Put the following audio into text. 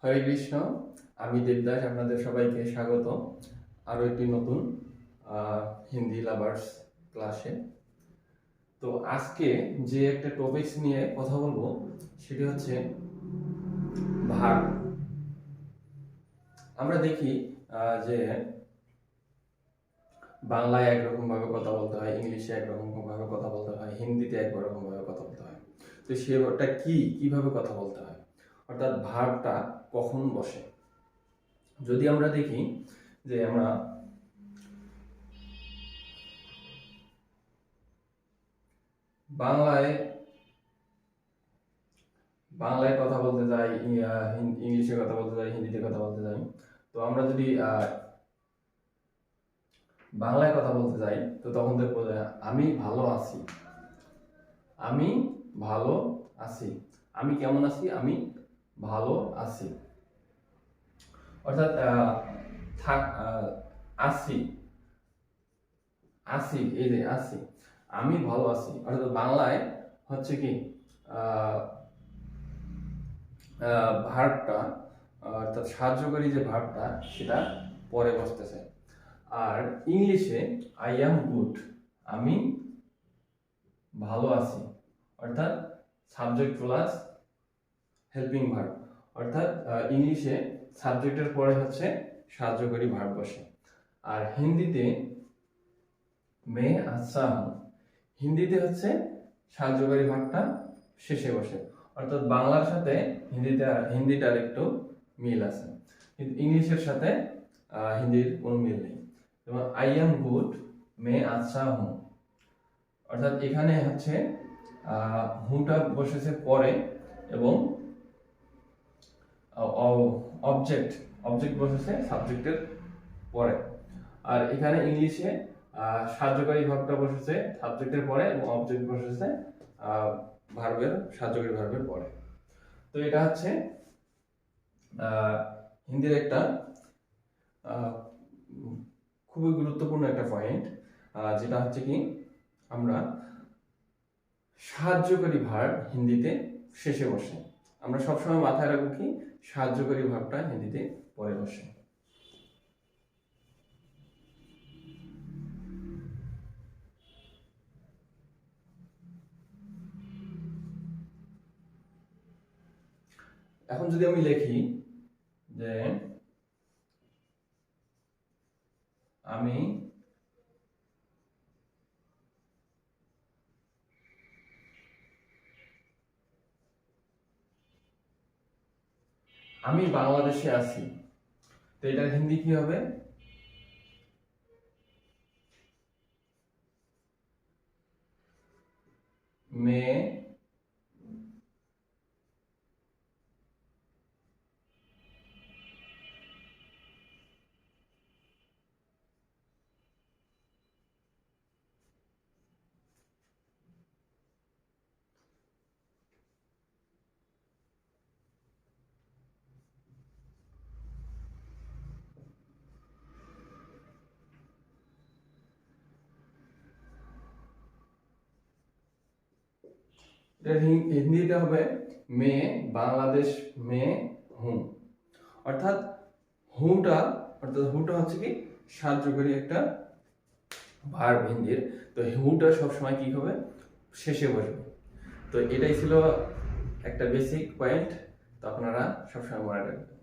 হরে কৃষ্ণ। আমি দেবদাস, আপনাদের সবাইকে স্বাগত আরও একটি নতুন হিন্দি লাভার্স ক্লাসে। তো আজকে যে একটা টপিকস নিয়ে কথা বলবো সেটি হচ্ছে ভার্ব। আমরা দেখি যে বাংলায় একরকম ভাবে কথা বলতে হয়, ইংলিশে একরকম ভাবে কথা বলতে হয়, হিন্দিতে একরকম ভাবে কথা বলতে হয়। তো সেটা কিভাবে কথা বলতে হয়, অর্থাৎ ভার্বটা কখন বসে। যদি আমরা দেখি যে আমরা বাংলায় কথা বলতে যাই, ইংলিশে কথা বলতে যাই, হিন্দিতে কথা বলতে যাই, তো আমরা যদি বাংলায় কথা বলতে যাই তো তখন দেখবো যে আমি ভালো আছি, আমি ভালো আছি, আমি কেমন আছি, আমি ভালো আছি। অর্থাৎ আছি আছি এই যে আছি, আমি ভালো আছি। অর্থাৎ বাংলায় হচ্ছে কি ভার্বটা, অর্থাৎ সাহায্যকারী যে ভার্বটা সেটা পরে বসতেছে। আর ইংলিশে আই অ্যাম গুড, আমি ভালো আছি, অর্থাৎ সাবজেক্ট প্লাস হেল্পিং ভার্ব। অর্থাৎ ইংলিশে সাবজেক্টের পরে হচ্ছে সাহায্যকারী ভার্ব বসে। আর হিন্দিতে মে আচ্ছা হুঁ, হিন্দিতে হচ্ছে সাহায্যকারী ভার্বটা শেষে বসে। অর্থাৎ বাংলার সাথে হিন্দিটার একটু মিল আছে, কিন্তু ইংলিশের সাথে হিন্দির কোনো মিল নেই। যেমন আই এম গুড মে আচ্ছা হুঁ, অর্থাৎ এখানে হচ্ছে হুটা বসেছে পরে এবং অবজেক্ট বসেছে সাবজেক্টের পরে। আর এখানে ইংলিশে সাহায্যকারী ভার্বটা বসেছে সাবজেক্টের পরে এবং অবজেক্ট বসেছে সাহায্যকারী ভার্বের পরে। তো এটা হচ্ছে হিন্দির একটা খুবই গুরুত্বপূর্ণ একটা পয়েন্ট, যেটা হচ্ছে কি আমরা সাহায্যকারী ভার্ব হিন্দিতে শেষে বসে। আমরা সবসময় মাথায় রাখবো কি সাহায্যকারী ভার্বটা হিন্দিতে পরে বসে। এখন যদি আমি লিখি যে আমি বাংলাদেশে আছি, তো এটার হিন্দি কি হবে? মে হিন্দিতে হবে মে বাংলাদেশ মে হুঁ। অর্থাৎ হুটা হচ্ছে কি সাহায্যকারী একটা ভার্ব হিন্দির। তো হুটা সবসময় কি হবে? শেষে বসবে। তো এটাই ছিল একটা বেসিক পয়েন্ট, তো আপনারা সবসময় মনে রাখবেন।